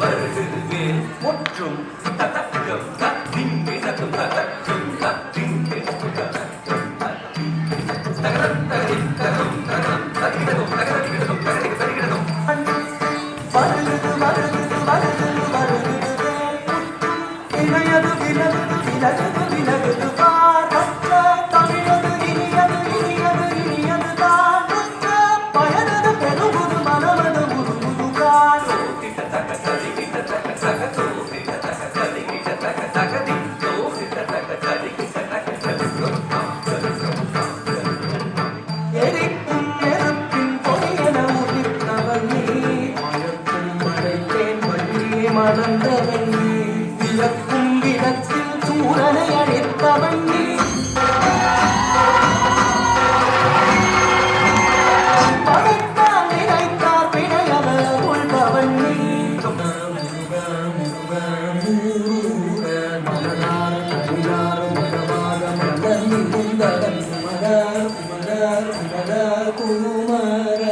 வருகுவேன் முற்றும் தத்தகம் திங்கே தத்தும் தத்தம் திங்கே தத்தகம் தகரம் தகரிம் தகரம் தகரம் தகிடதும் தகரடிகதும் தகரிகதரிகதம் வருகுது வருகுது வருகுது வருகுது இணையது விலகுது விலகுது விலகுது பார் தமிழது இனியது இனியது இனியது தான் பயனது பெருகுது மனமது முருகுது கான் கிட்ட தக ததி கிட்ட தக தக தோ கிட்ட தக ததி கிட்ட தக தக தி தோ கிட்ட தக ததி கிட்ட தக ததி எரிக்கும் நெருப்பின் பொறியன உதித்தவன் நீ மயக்கும் மழைத்தேன் வழியே மலர்ந்தவன் நீ விளக்கும் விளக்கில் சூரனை அழித்தவன் நீ படைத்தால் நினைத்தார் பிழையவர் உள்பவன் நீ மலரார் கவியார் மகவாக மலர் நிகுந்தவன் மலர் மலர் மலர் குமர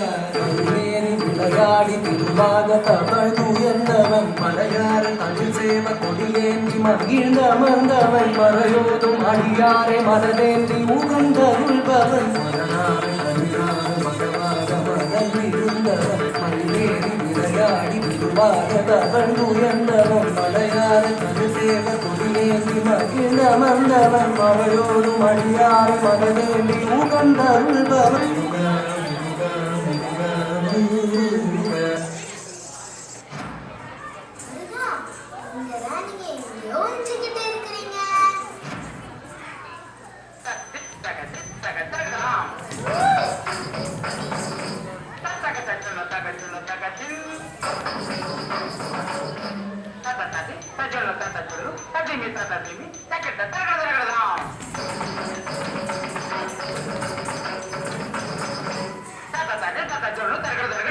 விளையாடி திருவாக தவழ் உயர்ந்தவன் மலையாறு தமிழ் சேவ கொடியேந்தி மகிழ்ந்தமர்ந்தவன் மறையோதும் அடியாரை மனதேந்தி உகந்தருள்பவன் மலனாறு கவியாறு மகவாக மகன் இருந்தவன் மயிலேறி விளையாடி திருவாக தவழ் உயர்ந்தவன் மலையாறு தமிழ் சேவ கொடியேந்தி மகிழ்ந்தமர்ந்தவன் மறையோதும் அடியாரை மனதேந்தி உகந்தருள்பவன் Tata,